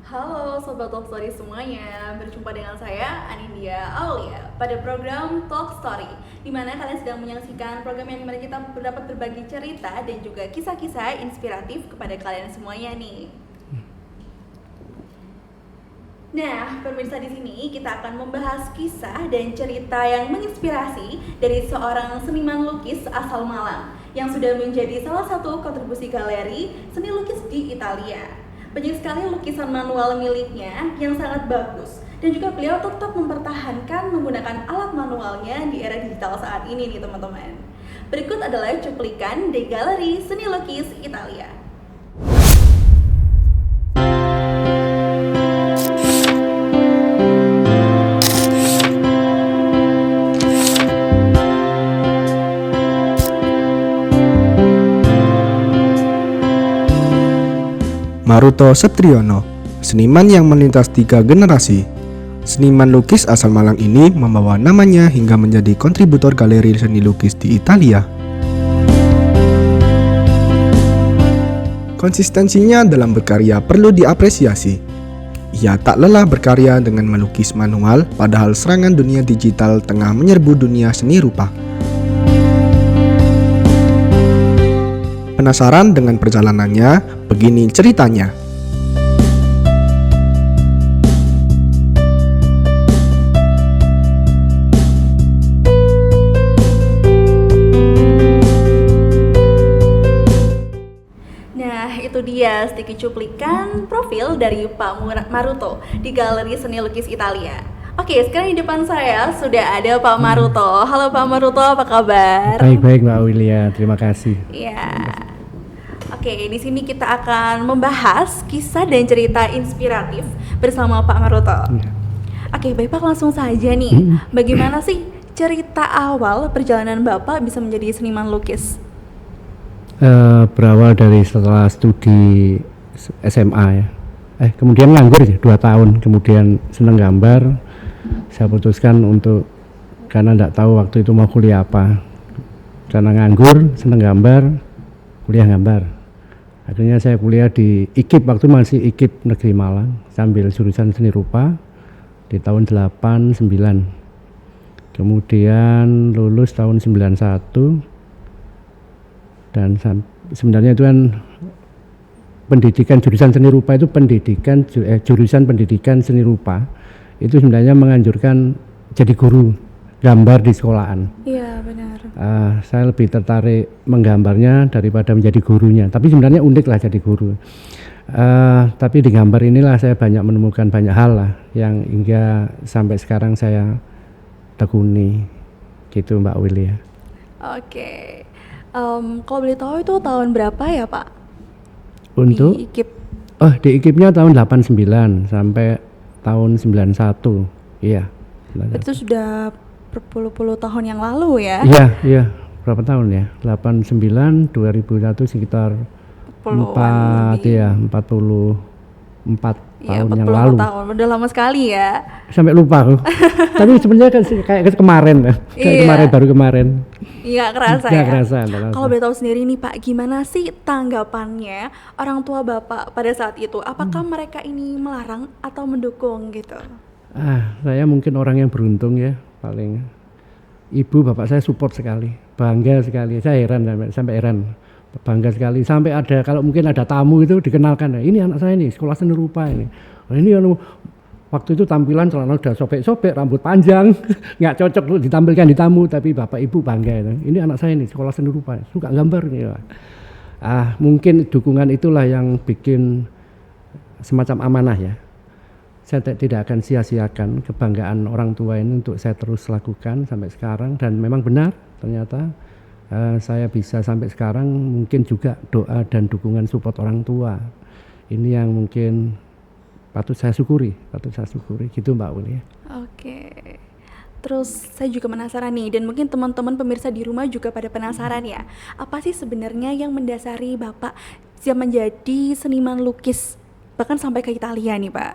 Halo Sobat Talk Story semuanya, berjumpa dengan saya Anindya Aulia pada program Talk Story, di mana kalian sedang menyaksikan program yang dimana kita dapat berbagi cerita dan juga kisah-kisah inspiratif kepada kalian semuanya nih. Nah, pemirsa, di sini kita akan membahas kisah dan cerita yang menginspirasi dari seorang seniman lukis asal Malang yang sudah menjadi salah satu kontribusi galeri seni lukis di Italia. Banyak sekali lukisan manual miliknya yang sangat bagus, dan juga beliau tetap mempertahankan menggunakan alat manualnya di era digital saat ini nih teman-teman. Berikut adalah cuplikan dari Galeri Seni Lukis Italia. Maruto Septriono, seniman yang melintas 3 generasi. Seniman lukis asal Malang ini membawa namanya hingga menjadi kontributor galeri seni lukis di Italia. Konsistensinya dalam berkarya perlu diapresiasi. Ia tak lelah berkarya dengan melukis manual, padahal serangan dunia digital tengah menyerbu dunia seni rupa. Penasaran dengan perjalanannya? Begini ceritanya. Nah, itu dia sedikit cuplikan profil dari Pak Maruto di Galeri Seni Lukis Italia. Oke, sekarang di depan saya sudah ada Pak Maruto. Halo Pak Maruto, apa kabar? Baik-baik Mbak Aulia, terima kasih. Iya. Oke, di sini kita akan membahas kisah dan cerita inspiratif bersama Pak Maruto. Ya. Oke, baik Pak, langsung saja nih. Bagaimana sih cerita awal perjalanan Bapak bisa menjadi seniman lukis? Berawal dari setelah studi SMA ya. Kemudian nganggur ya 2 tahun, kemudian senang gambar. Saya putuskan untuk, karena tidak tahu waktu itu mau kuliah apa. Karena nganggur, senang gambar, kuliah gambar. Akhirnya saya kuliah di IKIP, waktu masih IKIP Negeri Malang, sambil jurusan seni rupa di tahun 89. Kemudian lulus tahun 91, dan sebenarnya itu kan pendidikan jurusan seni rupa itu jurusan pendidikan seni rupa itu sebenarnya menganjurkan jadi guru gambar di sekolahan. Iya, benar. Saya lebih tertarik menggambarnya daripada menjadi gurunya. Tapi sebenarnya unik lah jadi guru. Tapi di gambar inilah saya banyak menemukan banyak hal lah yang hingga sampai sekarang saya tekuni. Gitu Mbak Willy. Oke. Kalau boleh tahu itu tahun berapa ya Pak? Untuk di IKIP? Di IKIP-nya tahun 89 sampai tahun 91. Iya. Itu sudah berpuluh-puluh tahun yang lalu ya? Iya. Berapa tahun ya? 89, 2001 sekitar 44 tahun yang lalu. 44 tahun, udah lama sekali ya. Sampai lupa aku. Tapi sebenarnya kan kayak kemarin. Baru kemarin. Iya, kerasa ya. ya. Kerasa. Kalau boleh tahu sendiri nih Pak, gimana sih tanggapannya orang tua Bapak pada saat itu? Apakah mereka ini melarang atau mendukung gitu? Saya mungkin orang yang beruntung ya, paling. Ibu bapak saya support sekali, bangga sekali. Saya heran, sampai heran, bangga sekali. Sampai ada, kalau mungkin ada tamu itu dikenalkan, ini anak saya nih, sekolah seni rupa ini. Ini waktu itu tampilan celana udah sobek-sobek, rambut panjang, nggak cocok tuh ditampilkan di tamu, tapi bapak ibu bangga. Ini anak saya nih, sekolah seni rupa, suka gambar nih. Mungkin dukungan itulah yang bikin semacam amanah ya. Saya tidak akan sia-siakan kebanggaan orang tua ini untuk saya terus lakukan sampai sekarang, dan memang benar ternyata saya bisa sampai sekarang mungkin juga doa dan dukungan support orang tua. Ini yang mungkin patut saya syukuri gitu Mbak Uli. Oke. Terus saya juga penasaran nih, dan mungkin teman-teman pemirsa di rumah juga pada penasaran ya. Apa sih sebenarnya yang mendasari Bapak siap menjadi seniman lukis bahkan sampai ke Italia nih Pak?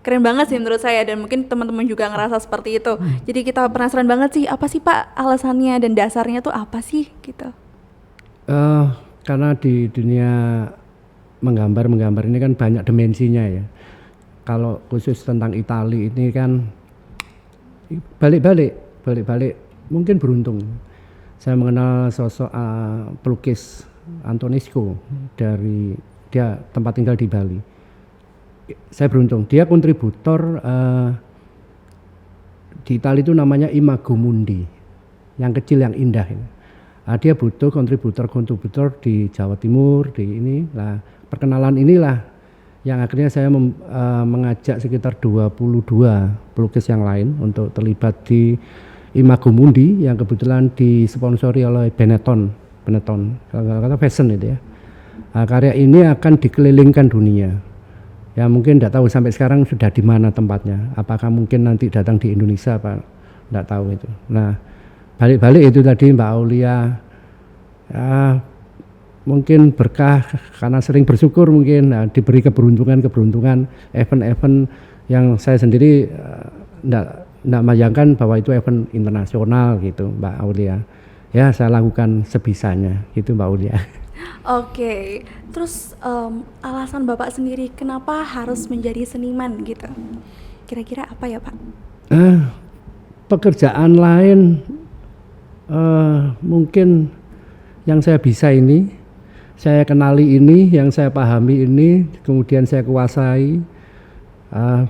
Keren banget sih menurut saya, dan mungkin teman-teman juga ngerasa seperti itu. Jadi kita penasaran banget sih, apa sih Pak alasannya dan dasarnya tuh apa sih gitu? Karena di dunia menggambar ini kan banyak dimensinya ya. Kalau khusus tentang Itali ini kan balik mungkin beruntung. Saya mengenal sosok pelukis Antonesco dari dia tempat tinggal di Bali. Saya beruntung, dia kontributor di Itali itu namanya Imago Mundi, yang kecil yang indah. Dia butuh kontributor di Jawa Timur, di ini. Nah, perkenalan inilah yang akhirnya saya mengajak sekitar 22 pelukis yang lain untuk terlibat di Imago Mundi yang kebetulan disponsori oleh Benetton kalau kata fashion itu ya. Nah, karya ini akan dikelilingkan dunia. Ya mungkin tidak tahu sampai sekarang sudah di mana tempatnya. Apakah mungkin nanti datang di Indonesia apa? Tidak tahu itu. Nah, balik itu tadi Mbak Aulia, ya, mungkin berkah karena sering bersyukur mungkin diberi keberuntungan event-event yang saya sendiri tidak bayangkan bahwa itu event internasional gitu Mbak Aulia. Ya saya lakukan sebisanya gitu Mbak Aulia. Oke, terus alasan Bapak sendiri kenapa harus menjadi seniman gitu? Kira-kira apa ya Pak? Pekerjaan lain mungkin yang saya bisa ini, saya kenali ini, yang saya pahami ini, kemudian saya kuasai,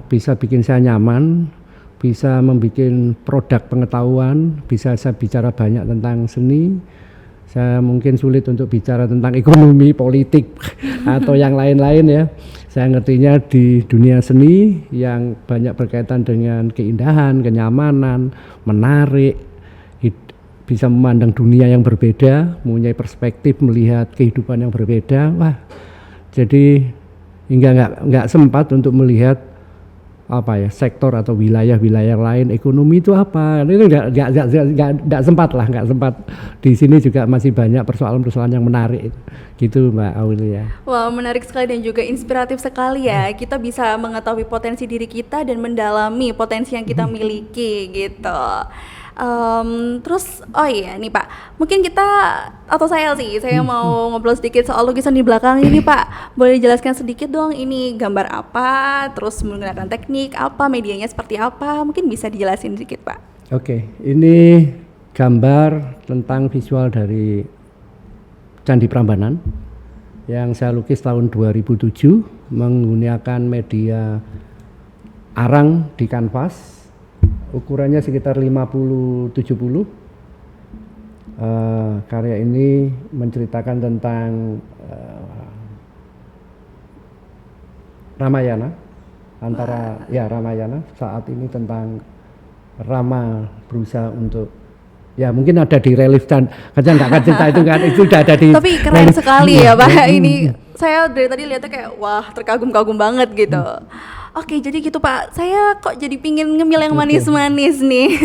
bisa bikin saya nyaman, bisa membuat produk pengetahuan, bisa saya bicara banyak tentang seni. Saya mungkin sulit untuk bicara tentang ekonomi, politik, atau yang lain-lain ya. Saya ngertinya di dunia seni yang banyak berkaitan dengan keindahan, kenyamanan, menarik, bisa memandang dunia yang berbeda, mempunyai perspektif melihat kehidupan yang berbeda. Wah, jadi hingga nggak sempat untuk melihat apa ya sektor atau wilayah lain ekonomi itu apa, itu nggak sempat di sini juga masih banyak persoalan yang menarik gitu Mbak Aulia. Wah, menarik sekali dan juga inspiratif sekali ya. Kita bisa mengetahui potensi diri kita dan mendalami potensi yang kita miliki gitu. Terus oh iya nih Pak, mungkin kita atau saya mau ngobrol sedikit soal lukisan di belakang ini Pak. Boleh dijelaskan sedikit dong ini gambar apa, terus menggunakan teknik apa, medianya seperti apa, mungkin bisa dijelasin sedikit Pak. Oke, ini gambar tentang visual dari Candi Prambanan yang saya lukis tahun 2007 menggunakan media arang di kanvas. Ukurannya sekitar 50-70. Karya ini menceritakan tentang Ramayana, Ramayana saat ini tentang Rama berusaha untuk ya mungkin ada di relief dan nggak akan cerita itu kan, itu sudah ada di. Tapi keren sekali ya Pak, ini saya dari tadi lihatnya kayak wah terkagum-kagum banget gitu. Oke, jadi gitu Pak, saya kok jadi pingin ngemil yang manis-manis nih.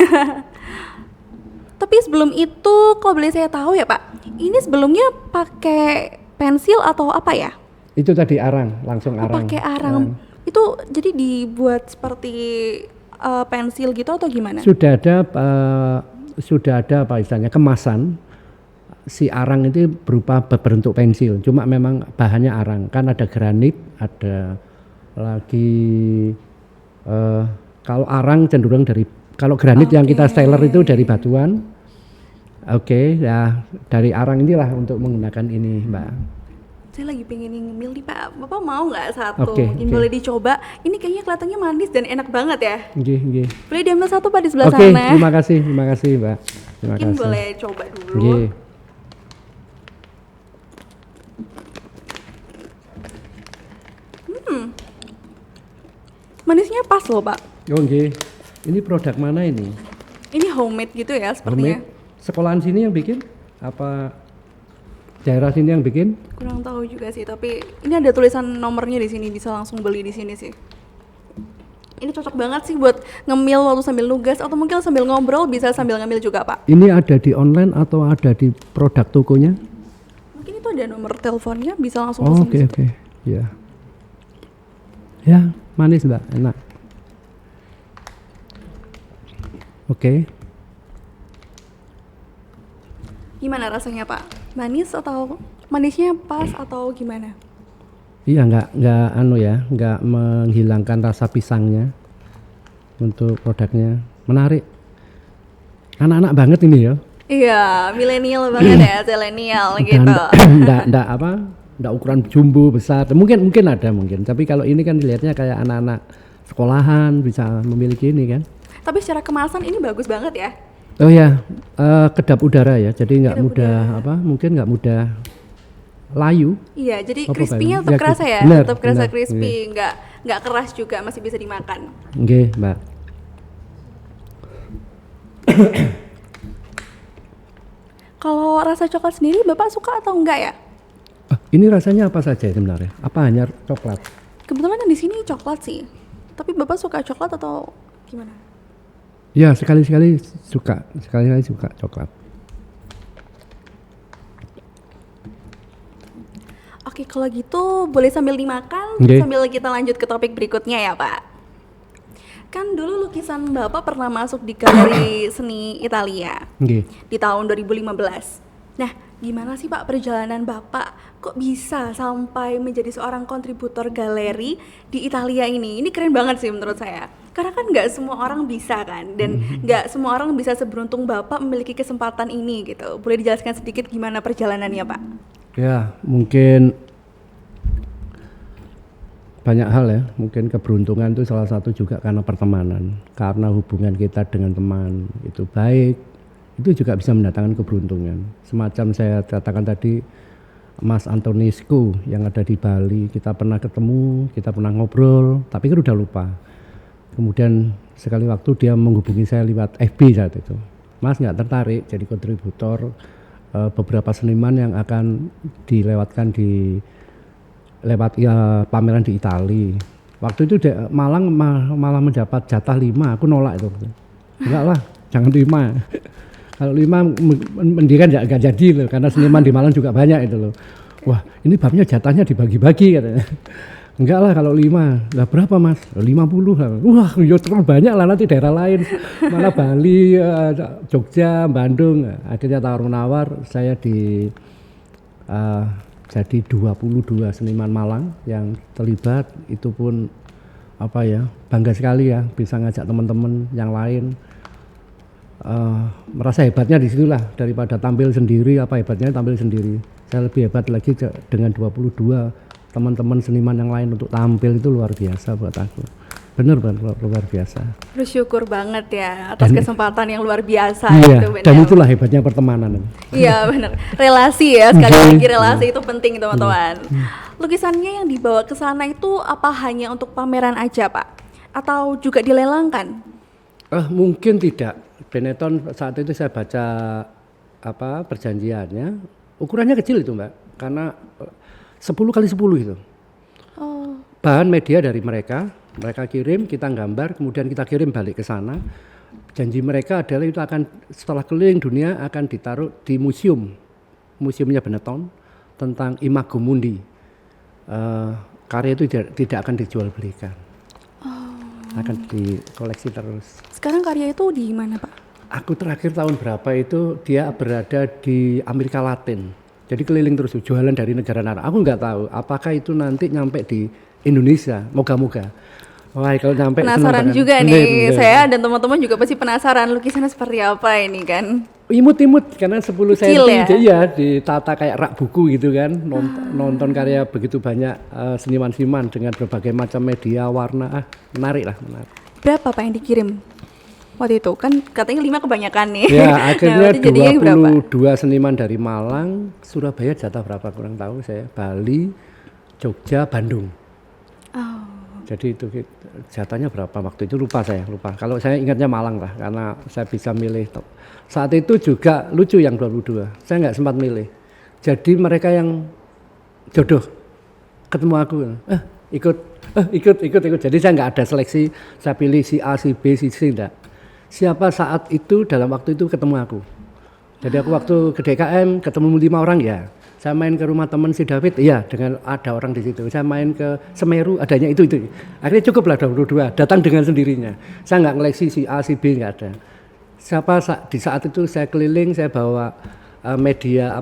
Tapi sebelum itu, kalau boleh saya tahu ya Pak, ini sebelumnya pakai pensil atau apa ya? Itu tadi arang, langsung arang. Pakai arang. Itu jadi dibuat seperti pensil gitu atau gimana? Sudah ada apa istilahnya kemasan. Si arang itu berupa berbentuk pensil, cuma memang bahannya arang. Kan ada granit, ada lagi kalau arang cenderung dari, kalau granit yang kita seller itu dari batuan. Ya dari arang inilah untuk menggunakan ini Mbak. Saya lagi pengen ngemil nih Pak, Bapak mau nggak satu? Mungkin boleh dicoba. Ini kayaknya kelihatannya manis dan enak banget ya. Boleh diambil satu Pak di sebelah sana. Terima kasih Mbak. Mungkin boleh coba dulu. Manisnya pas loh Pak. Ini produk mana ini? Ini homemade gitu ya sepertinya. Homemade? Sekolahan sini yang bikin? Apa daerah sini yang bikin? Kurang tahu juga sih, tapi ini ada tulisan nomornya di sini, bisa langsung beli di sini sih. Ini cocok banget sih buat ngemil waktu sambil nugas atau mungkin sambil ngobrol bisa sambil ngemil juga Pak. Ini ada di online atau ada di produk tokonya? Mungkin itu ada nomor teleponnya bisa langsung Oh, pesan di oke situ. ya. Ya, manis Mbak, enak. Oke. Gimana rasanya Pak? Manis atau manisnya pas atau gimana? Iya, nggak menghilangkan rasa pisangnya untuk produknya. Menarik. Anak-anak banget ini ya. Iya, milenial banget ya, zilenial gitu. Nggak ukuran jumbo besar. Mungkin ada mungkin. Tapi kalau ini kan dilihatnya kayak anak-anak sekolahan bisa memiliki ini kan. Tapi secara kemasan ini bagus banget ya. Oh ya, kedap udara ya. Jadi nggak Kedap mudah mungkin nggak mudah layu. Iya, jadi Apa, crispy-nya Pak? tetap Ya, kerasa ya, benar, tetap kerasa benar, crispy, nggak keras juga, masih bisa dimakan. Oke, Mbak. Kalau rasa coklat sendiri Bapak suka atau enggak ya? Ini rasanya apa saja sebenarnya? Apa hanya coklat? Kebetulan yang di sini coklat sih. Tapi Bapak suka coklat atau gimana? Ya, sekali-sekali suka coklat. Oke, kalau gitu boleh sambil dimakan, Oke. sambil kita lanjut ke topik berikutnya ya Pak. Kan dulu lukisan Bapak pernah masuk di galeri seni Italia Oke. di tahun 2015. Nah, gimana sih Pak perjalanan Bapak kok bisa sampai menjadi seorang kontributor galeri di Italia ini? Ini keren banget sih menurut saya. Karena kan nggak semua orang bisa kan, dan nggak semua orang bisa seberuntung Bapak memiliki kesempatan ini gitu. Boleh dijelaskan sedikit gimana perjalanannya Pak? Ya, mungkin banyak hal ya. Mungkin keberuntungan itu salah satu juga karena pertemanan. Karena hubungan kita dengan teman itu baik, itu juga bisa mendatangkan keberuntungan. Semacam saya katakan tadi, Mas Antonisku yang ada di Bali, kita pernah ketemu, kita pernah ngobrol, tapi kan udah lupa. Kemudian sekali waktu dia menghubungi saya lewat FB saat itu. Mas nggak tertarik jadi kontributor beberapa seniman yang akan dilewatkan lewat pameran di Itali. Waktu itu Malang malah mendapat jatah 5, aku nolak itu. Enggak lah, jangan 5. Kalau 5 mendingan nggak jadi loh, karena seniman di Malang juga banyak itu loh. Wah, ini babnya jatahnya dibagi-bagi katanya. Enggak lah kalau 5. Lah berapa Mas? 50 lah. Wah, ya terlalu banyak lah, nanti daerah lain. Mana Bali, Jogja, Bandung. Akhirnya tawar-menawar saya jadi 22 seniman Malang yang terlibat. Itu pun bangga sekali ya bisa ngajak teman-teman yang lain. Merasa hebatnya di situlah, daripada tampil sendiri. Apa hebatnya tampil sendiri? Saya lebih hebat lagi dengan 22 teman-teman seniman yang lain untuk tampil, itu luar biasa buat aku. Bener luar biasa. Bersyukur banget ya atas kesempatan yang luar biasa Iya, gitu, bener. dan itulah hebatnya pertemanan. Iya benar, relasi ya, sekali lagi relasi itu penting teman-teman. Lukisannya yang dibawa ke sana itu apa hanya untuk pameran aja Pak? Atau juga dilelangkan? Mungkin tidak. Benetton saat itu saya baca perjanjiannya, ukurannya kecil itu Mbak, karena 10 kali 10 itu. Oh. Bahan media dari mereka kirim, kita gambar, kemudian kita kirim balik ke sana. Janji mereka adalah itu akan setelah keliling dunia akan ditaruh di museumnya Benetton tentang Imago Mundi. Karya itu tidak akan dijual belikan, akan dikoleksi terus. Sekarang karya itu di mana Pak? Aku terakhir tahun berapa itu dia berada di Amerika Latin. Jadi keliling terus jualan dari negara Arab. Aku nggak tahu apakah itu nanti nyampe di Indonesia. Moga-moga. Wah, kalau nyampe Penasaran juga nih. Saya dan teman-teman juga pasti penasaran lukisannya seperti apa ini kan. Imut-imut karena 10 Kecil cm ya? ditata kayak rak buku gitu kan. Nonton karya begitu banyak seniman-seniman dengan berbagai macam media, warna. Menarik. Berapa Pak yang dikirim waktu itu? Kan katanya 5 kebanyakan nih. Ya, akhirnya berarti jadinya berapa? 22 seniman dari Malang, Surabaya jatah berapa kurang tahu saya, Bali, Jogja, Bandung. Oh. Jadi itu jatahnya berapa waktu itu lupa. Kalau saya ingatnya Malang lah, karena saya bisa milih. Saat itu juga lucu yang 22, saya nggak sempat milih. Jadi mereka yang jodoh ketemu aku, ikut Ikut. Jadi saya nggak ada seleksi, saya pilih si A, si B, si C, enggak. Siapa saat itu dalam waktu itu ketemu aku. Jadi aku waktu ke DKM ketemu 5 orang ya. Saya main ke rumah teman si David, iya dengan ada orang di situ. Saya main ke Semeru, adanya itu. Akhirnya cukup lah 22, datang dengan sendirinya. Saya nggak ngeleksi si A, si B, nggak ada. Di saat itu saya keliling, saya bawa media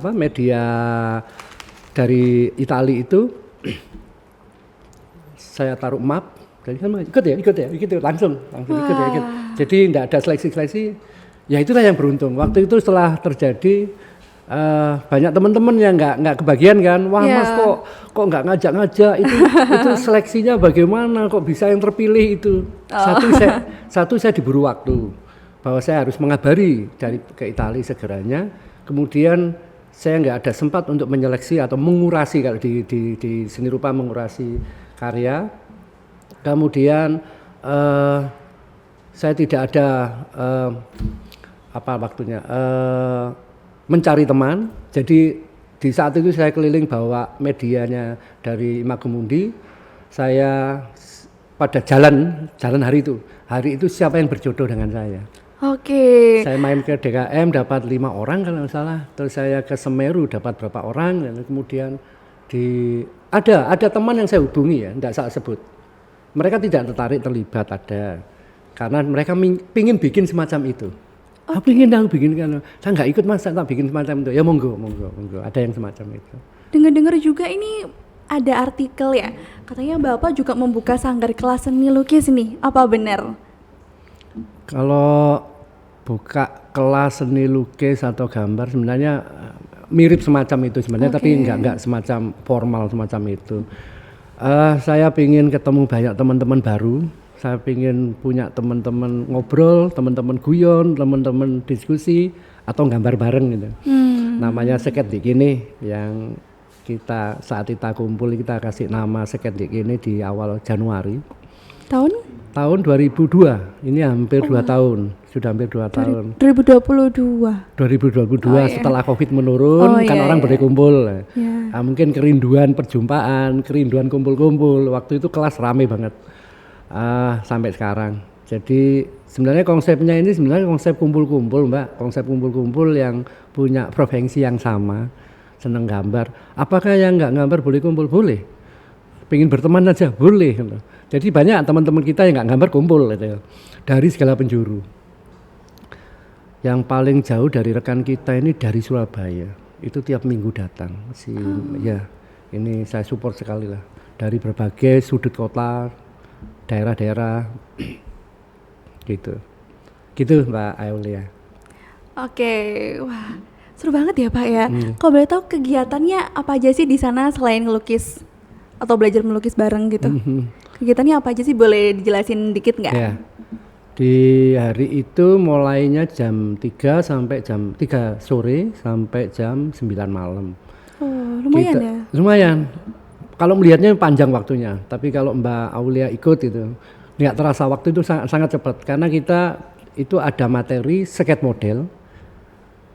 dari Itali itu. Saya taruh map, jadi kan ikut ya, langsung ikut ya. Jadi tidak ada seleksi, ya itulah yang beruntung. Waktu itu setelah terjadi banyak teman-teman yang nggak kebagian kan, wah Mas kok nggak ngajak itu seleksinya bagaimana, kok bisa yang terpilih itu. Satu saya diburu waktu, bahwa saya harus mengabari dari ke Italia segeranya, kemudian saya nggak ada sempat untuk menyeleksi atau mengurasi kalau di seni rupa mengurasi karya. Kemudian saya tidak ada waktunya mencari teman. Jadi di saat itu saya keliling bawa medianya dari Imagemundi. Saya pada jalan hari itu siapa yang berjodoh dengan saya. Oke. Saya main ke DKM dapat 5 orang kalau nggak salah. Terus saya ke Semeru dapat berapa orang, dan kemudian ada teman yang saya hubungi ya, tidak saya sebut. Mereka tidak tertarik terlibat ada, karena mereka pingin bikin semacam itu. Aku ingin bikin kan, saya nggak ikut Mas, saya tak bikin semacam itu. Ya monggo, ada yang semacam itu. Dengar-dengar juga ini ada artikel ya, katanya Bapak juga membuka sanggar kelas seni lukis nih, apa benar? Kalau buka kelas seni lukis atau gambar sebenarnya mirip semacam itu sebenarnya, tapi enggak semacam formal semacam itu. Saya ingin ketemu banyak teman-teman baru, saya ingin punya teman-teman ngobrol, teman-teman guyon, teman-teman diskusi atau gambar bareng gitu. Namanya Sekeddik ini yang saat kita kumpul kita kasih nama Sekeddik ini di awal Januari. Tahun 2002, ini hampir 2 tahun, sudah hampir 2 tahun. 2022 setelah Covid menurun, orang berkumpul. Mungkin kerinduan perjumpaan, kerinduan kumpul-kumpul, waktu itu kelas rame banget sampai sekarang. Jadi sebenarnya konsepnya ini konsep kumpul-kumpul Mbak, konsep kumpul-kumpul yang punya profesi yang sama, seneng gambar. Apakah yang nggak gambar boleh kumpul? Boleh. Pengen berteman aja boleh. Jadi banyak teman-teman kita yang nggak gambar kumpul gitu, dari segala penjuru. Yang paling jauh dari rekan kita ini dari Surabaya, itu tiap minggu datang. Ya, ini saya support sekali lah. Dari berbagai sudut kota, daerah-daerah, gitu Mbak Aulia. Oke, wah seru banget ya Pak ya. Kalau boleh tahu kegiatannya apa aja sih di sana selain ngelukis atau belajar melukis bareng gitu? Kegiatannya apa aja sih, boleh dijelasin dikit nggak? Ya, di hari itu mulainya jam 3 sampai jam 3 sore sampai jam 9 malam. Oh, lumayan ya? Lumayan. Kalau melihatnya panjang waktunya, tapi kalau Mbak Aulia ikut itu nggak terasa waktu itu sangat cepat, karena kita itu ada materi skate model,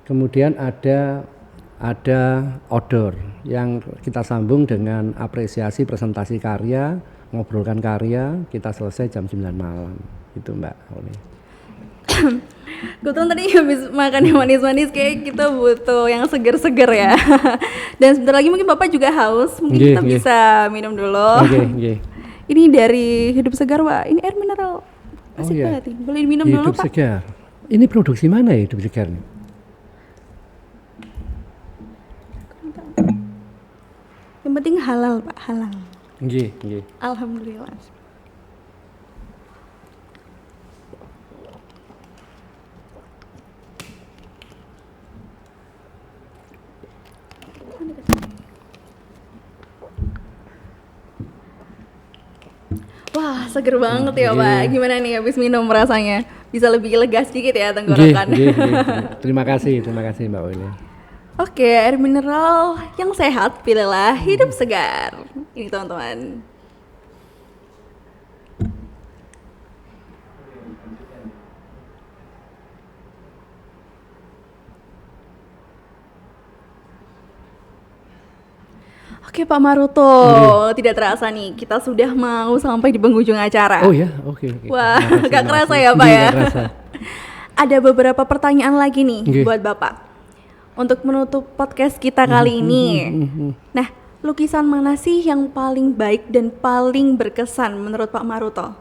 kemudian ada outdoor yang kita sambung dengan apresiasi presentasi karya, ngobrolkan karya, kita selesai jam 9 malam. Itu Mbak Aulia. Kebetulan tadi habis makan yang manis-manis, kayak kita butuh yang seger-seger ya. Dan sebentar lagi mungkin Bapak juga haus, mungkin kita bisa minum dulu. Ini dari Hidup Segar Pak, ini air mineral asik banget nih. Boleh diminum dulu Pak? Hidup Segar. Ini produksi mana ya Hidup Segar nih? Yang penting halal Pak, halal. Nggih. Alhamdulillah. Wah, seger banget ya Pak. Gimana nih habis minum rasanya? Bisa lebih lega sedikit ya tenggorokan. Terima kasih Mbak Aulia. Oke, air mineral yang sehat, pilihlah Hidup Segar. Ini teman-teman. Oke Pak Maruto, tidak terasa nih kita sudah mau sampai di penghujung acara. Oh ya, oke. Wah, Makasih, gak kerasa makasih. ya Pak ya. Nggak kerasa. Ada beberapa pertanyaan lagi nih Nggih. buat Bapak untuk menutup podcast kita kali ini. Nah, lukisan mana sih yang paling baik dan paling berkesan menurut Pak Maruto?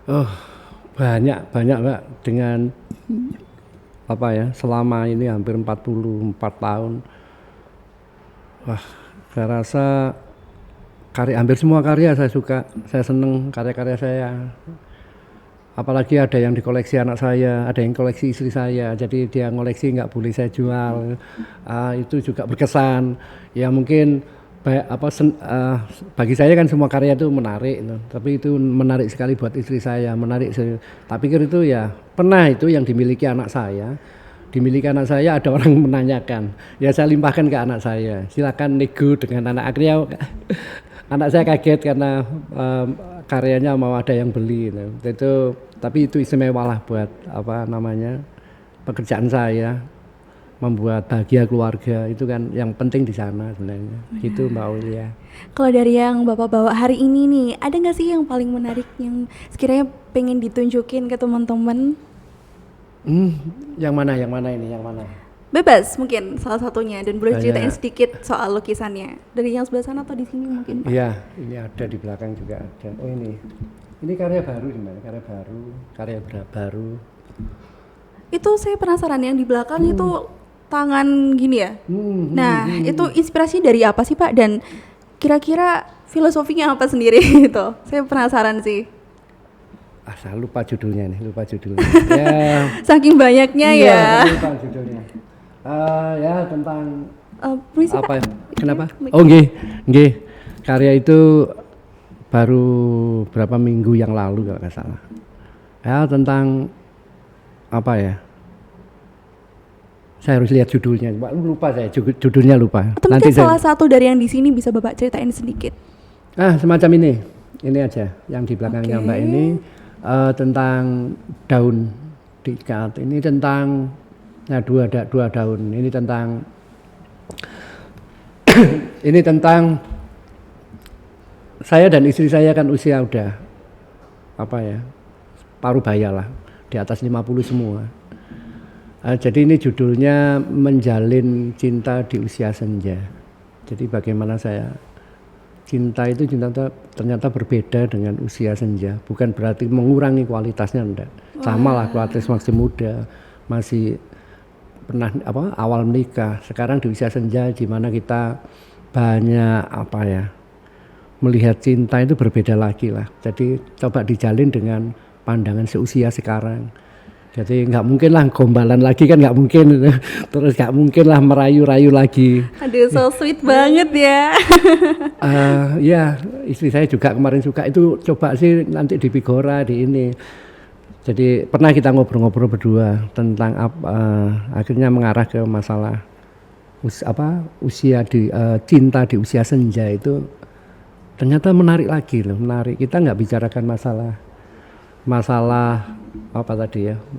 Oh, banyak Mbak, dengan apa ya, selama ini hampir 44 tahun. Wah, saya rasa hampir semua karya saya suka, saya seneng karya-karya saya. Apalagi ada yang dikoleksi anak saya, ada yang koleksi istri saya, jadi dia ngoleksi nggak boleh saya jual. Itu juga berkesan. Ya mungkin bagi saya kan semua karya itu menarik, tapi itu menarik sekali buat istri saya, tak pikir itu ya pernah itu yang dimiliki anak saya ada orang menanyakan, ya saya limpahkan ke anak saya, silakan nego dengan anak. Akhirnya anak saya kaget karena karyanya mau ada yang beli, tapi itu istimewa lah buat pekerjaan saya, membuat bahagia keluarga, itu kan yang penting di sana sebenarnya. Gitu Mbak Aulia. Kalau dari yang Bapak bawa hari ini nih, ada nggak sih yang paling menarik yang sekiranya pengen ditunjukin ke teman-teman? Yang mana ini? Bebas mungkin salah satunya, dan boleh Banyak. ceritain sedikit soal lukisannya. Dari yang sebelah sana atau di sini mungkin Pak? Iya, ini ada di belakang juga ada. Oh ini karya baru sebenarnya, karya baru. Itu saya penasaran yang di belakang itu tangan gini ya. Nah, itu inspirasi dari apa sih Pak? Dan kira-kira filosofinya apa sendiri itu? Saya penasaran sih. Saya lupa judulnya. Ya. Saking banyaknya ya. Saya lupa judulnya. Ya tentang Permisi, apa? Pak. Kenapa? Mic. Oh nggih. Karya itu baru berapa minggu yang lalu kalau nggak salah. Ya tentang apa ya? Saya harus lihat judulnya. Lupa saya judulnya lupa. Atau mungkin salah satu dari yang di sini bisa Bapak ceritain sedikit. Semacam ini. Ini aja yang di belakangnya Mbak ini tentang daun diikat. Ini tentang dua daun. Ini tentang ini tentang saya dan istri saya kan usia udah paruh baya lah, di atas 50 semua. Jadi ini judulnya Menjalin Cinta di Usia Senja. Jadi bagaimana cinta ternyata berbeda dengan usia senja. Bukan berarti mengurangi kualitasnya, enggak. Sama lah kualitas masih muda, masih pernah awal menikah. Sekarang di usia senja di mana kita banyak melihat cinta itu berbeda lagi lah. Jadi coba dijalin dengan pandangan seusia sekarang. Jadi nggak mungkin lah gombalan lagi, kan nggak mungkin. Terus nggak mungkin lah merayu-rayu lagi. Aduh, so sweet banget ya. Ya istri saya juga kemarin suka itu, coba sih nanti di Pigora di ini. Jadi pernah kita ngobrol-ngobrol berdua tentang akhirnya mengarah ke masalah cinta di usia senja itu ternyata menarik lagi loh, menarik. Kita nggak bicarakan masalah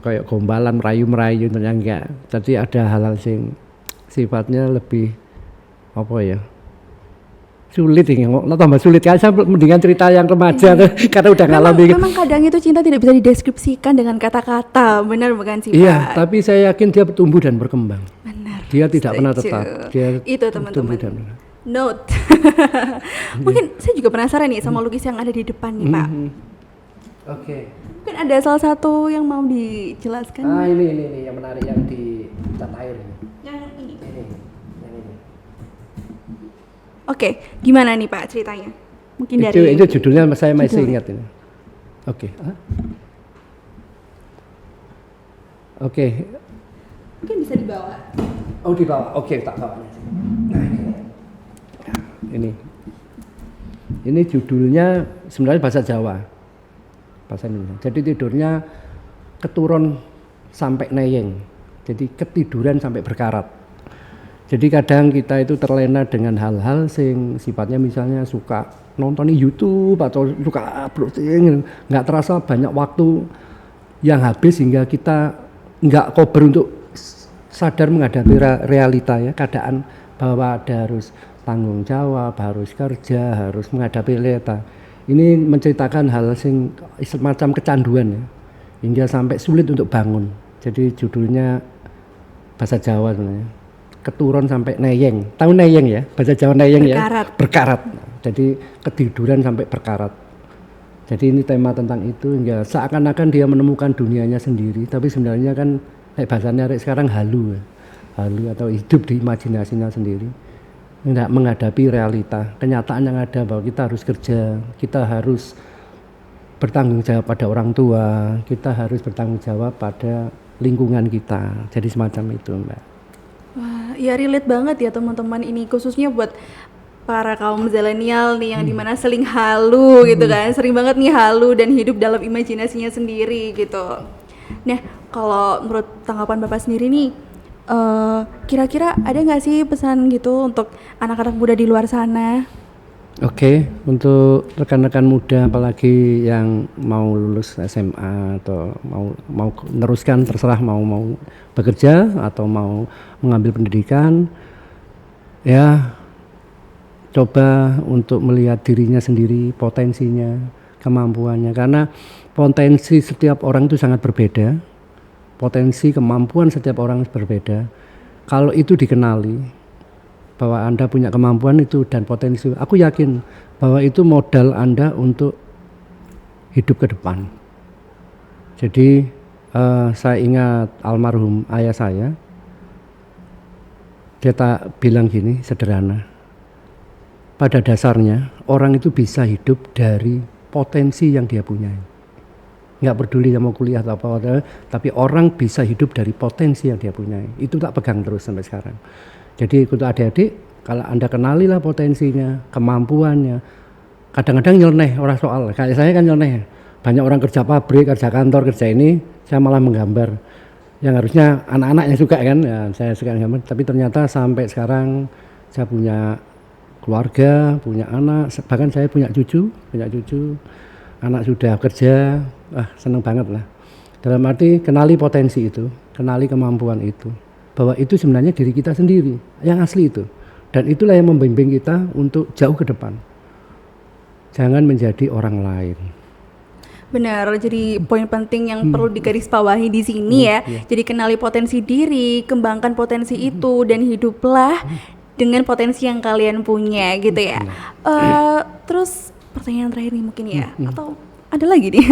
kayak gombalan merayu-merayu, ternyata enggak. Jadi ada hal-hal yang sifatnya lebih sulit ini, tambah sulit kan. Saya mendingan cerita yang remaja karena udah ngalami. Memang kadang itu cinta tidak bisa dideskripsikan dengan kata-kata, benar bukan sih Pak? Iya, tapi saya yakin dia tumbuh dan berkembang. Benar. Dia tidak pernah Setuju. tetap. Dia itu teman-teman. tumbuh dan Note. Mungkin saya juga penasaran nih sama lukis yang ada di depan nih Pak. Oke. Mungkin ada salah satu yang mau dijelaskan. Ini yang menarik, yang di cat air ini. Yang ini. Yang ini. Oke, gimana nih Pak ceritanya? Mungkin dari Itu judulnya saya masih judul. ingat ini. Oke. Oke. Mungkin bisa dibawa. Oh di bawah. Oke, tak bawa. Ini. Ini judulnya sebenarnya bahasa Jawa. Bahasa Indonesia. Jadi tidurnya keturun sampai neyeng. Jadi ketiduran sampai berkarat. Jadi kadang kita itu terlena dengan hal-hal sing sifatnya misalnya suka nonton YouTube atau suka browsing, nggak terasa banyak waktu yang habis hingga kita nggak kober untuk sadar menghadapi realita ya, keadaan bahwa ada harus tanggung jawab, harus kerja, harus menghadapi realita. Ini menceritakan hal sing semacam kecanduan ya, hingga sampai sulit untuk bangun. Jadi judulnya bahasa Jawa sebenarnya, keturun sampai neyeng. Tahu neyeng ya? Bahasa Jawa neyeng Berkarat. ya? Berkarat. Jadi ketiduran sampai berkarat. Jadi ini tema tentang itu, hingga seakan-akan dia menemukan dunianya sendiri, tapi sebenarnya kan bahasanya sekarang halu ya. Halu atau hidup di imajinasinya sendiri, tidak menghadapi realita, kenyataan yang ada bahwa kita harus kerja, kita harus bertanggung jawab pada orang tua, kita harus bertanggung jawab pada lingkungan kita. Jadi semacam itu, Mbak. Wah, ya relate banget ya teman-teman ini, khususnya buat para kaum zilenial nih yang dimana sering halu gitu kan, sering banget nih halu dan hidup dalam imajinasinya sendiri gitu. Nah, kalau menurut tanggapan Bapak sendiri nih, kira-kira ada nggak sih pesan gitu untuk anak-anak muda di luar sana? Oke, untuk rekan-rekan muda apalagi yang mau lulus SMA atau mau meneruskan, terserah mau bekerja atau mau mengambil pendidikan, ya coba untuk melihat dirinya sendiri, potensinya, kemampuannya, karena potensi setiap orang itu sangat berbeda, potensi kemampuan setiap orang berbeda. Kalau itu dikenali bahwa Anda punya kemampuan itu dan potensi, aku yakin bahwa itu modal Anda untuk hidup ke depan. Jadi saya ingat almarhum ayah saya, dia tak bilang gini, sederhana, pada dasarnya orang itu bisa hidup dari potensi yang dia punya. Nggak peduli dia mau kuliah atau apa, tapi orang bisa hidup dari potensi yang dia punya. Itu tak pegang terus sampai sekarang. Jadi untuk adik-adik, kalau Anda kenalilah potensinya, kemampuannya. Kadang-kadang nyeleneh orang soal, kayak saya kan nyeleneh. Banyak orang kerja pabrik, kerja kantor, kerja ini, saya malah menggambar. Yang harusnya anak-anak yang suka kan, ya saya suka gambar. Tapi ternyata sampai sekarang saya punya keluarga, punya anak, bahkan saya punya cucu, anak sudah kerja, seneng banget lah. Dalam arti kenali potensi itu, kenali kemampuan itu, bahwa itu sebenarnya diri kita sendiri, yang asli itu. Dan itulah yang membimbing kita untuk jauh ke depan. Jangan menjadi orang lain. Benar, jadi poin penting yang perlu digarisbawahi di sini ya. Jadi kenali potensi diri, kembangkan potensi itu, dan hiduplah dengan potensi yang kalian punya gitu ya. Terus pertanyaan terakhir nih mungkin ya, atau ada lagi nih.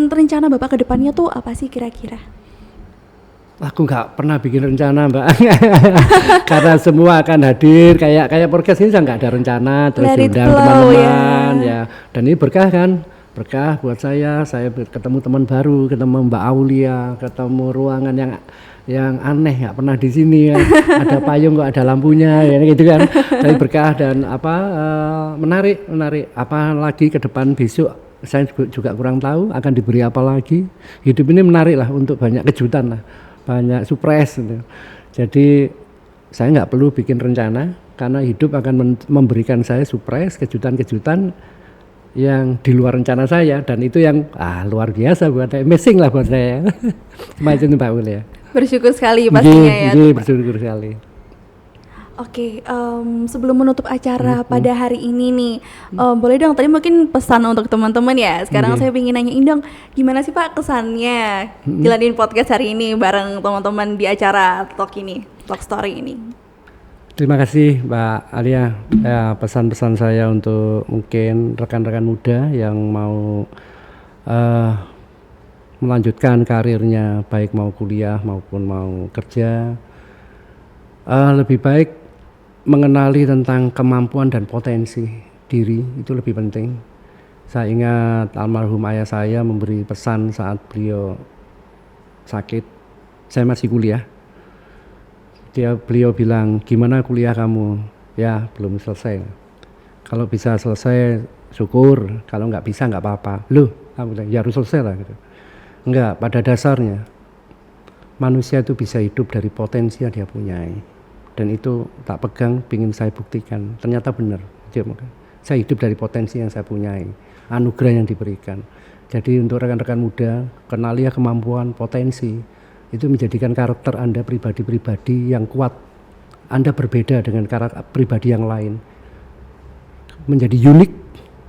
Rencana Bapak ke depannya tuh apa sih kira-kira? Aku nggak pernah bikin rencana, Mbak. Karena semua akan hadir, kayak podcast ini saya nggak ada rencana, terus diundang teman-teman ya. Dan ini berkah kan, berkah buat saya ketemu teman baru, ketemu Mbak Aulia, ketemu ruangan yang aneh, nggak pernah di sini ya. Ada payung kok ada lampunya ya gitu kan. Jadi berkah dan menarik. Apalagi ke depan besok saya juga kurang tahu akan diberi apa lagi. Hidup ini menarik lah untuk banyak kejutan lah, banyak surprise gitu. Jadi saya nggak perlu bikin rencana karena hidup akan memberikan saya surprise, kejutan-kejutan yang di luar rencana saya, dan itu yang luar biasa buat saya, amazing lah buat saya. Semacam itu Mbak Ul ya. Bersyukur sekali pastinya ya. Bersyukur sekali. Oke, sebelum menutup acara pada hari ini nih, boleh dong tadi mungkin pesan untuk teman-teman ya. Sekarang saya ingin nanyain dong, gimana sih Pak kesannya jalanin podcast hari ini bareng teman-teman di acara Talk Story ini? Terima kasih Mbak Alia. Ya, pesan-pesan saya untuk mungkin rekan-rekan muda yang mau melanjutkan karirnya, baik mau kuliah maupun mau kerja, lebih baik mengenali tentang kemampuan dan potensi diri, itu lebih penting. Saya ingat almarhum ayah saya memberi pesan saat beliau sakit, saya masih kuliah. Beliau bilang, gimana kuliah kamu? Ya belum selesai. Kalau bisa selesai syukur, kalau nggak bisa nggak apa-apa. Loh, kamu bilang, ya harus selesai lah gitu. Enggak, pada dasarnya manusia itu bisa hidup dari potensi yang dia punyai. Dan itu tak pegang, ingin saya buktikan. Ternyata benar. Saya hidup dari potensi yang saya punyai, anugerah yang diberikan. Jadi untuk rekan-rekan muda, kenali ya kemampuan, potensi. Itu menjadikan karakter Anda pribadi-pribadi yang kuat Anda berbeda dengan karakter pribadi yang lain. Menjadi unik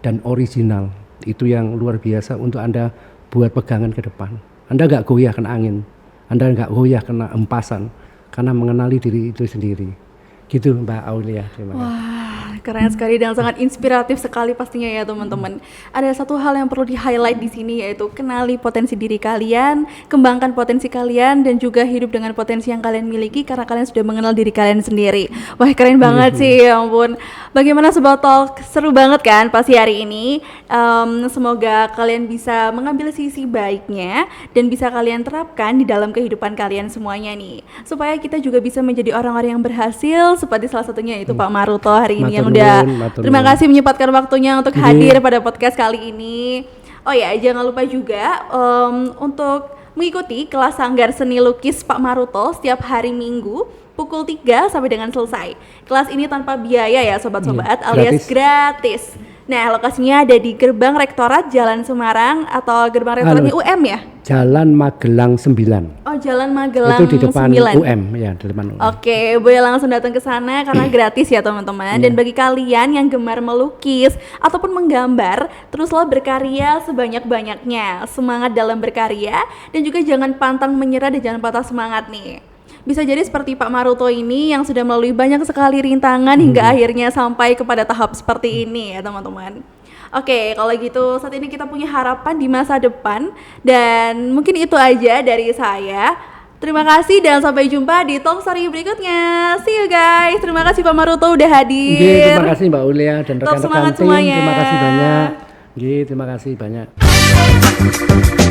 dan original. Itu yang luar biasa untuk Anda buat pegangan ke depan. Anda nggak goyah kena angin. Anda nggak goyah kena empasan. Karena mengenali diri itu sendiri. Gitu Mbak Aulia, terima kasih. Wah, keren sekali dan sangat inspiratif sekali pastinya ya teman-teman. Ada satu hal yang perlu di-highlight di sini yaitu kenali potensi diri kalian, kembangkan potensi kalian dan juga hidup dengan potensi yang kalian miliki karena kalian sudah mengenal diri kalian sendiri. Wah, keren banget sih, ya ampun. Bagaimana Sobat Talk? Seru banget kan pasti hari ini. Semoga kalian bisa mengambil sisi baiknya dan bisa kalian terapkan di dalam kehidupan kalian semuanya nih. Supaya kita juga bisa menjadi orang-orang yang berhasil seperti salah satunya itu Pak Maruto hari ini yang udah terima kasih menyempatkan waktunya untuk hadir pada podcast kali ini. Oh ya, jangan lupa juga untuk mengikuti kelas Sanggar Seni Lukis Pak Maruto setiap hari Minggu pukul 3 sampai dengan selesai. Kelas ini tanpa biaya ya sobat-sobat, alias gratis. Nah, lokasinya ada di Gerbang Rektorat Jalan Semarang atau Gerbang Rektoratnya UM ya? Jalan Magelang 9. Oh, Jalan Magelang 9. Itu di depan UM ya, di depan UM. Oke, boleh langsung datang ke sana karena gratis ya teman-teman. Dan bagi kalian yang gemar melukis ataupun menggambar, teruslah berkarya sebanyak-banyaknya. Semangat dalam berkarya dan juga jangan pantang menyerah dan jangan patah semangat nih. Bisa jadi seperti Pak Maruto ini yang sudah melalui banyak sekali rintangan hingga akhirnya sampai kepada tahap seperti ini ya teman-teman. Oke, kalau gitu saat ini kita punya harapan di masa depan dan mungkin itu aja dari saya. Terima kasih dan sampai jumpa di Talk Story berikutnya. See you guys. Terima kasih Pak Maruto udah hadir. Terima kasih Mbak Ulia dan rekan-rekan tim. Semuanya. Terima kasih banyak. Terima kasih banyak.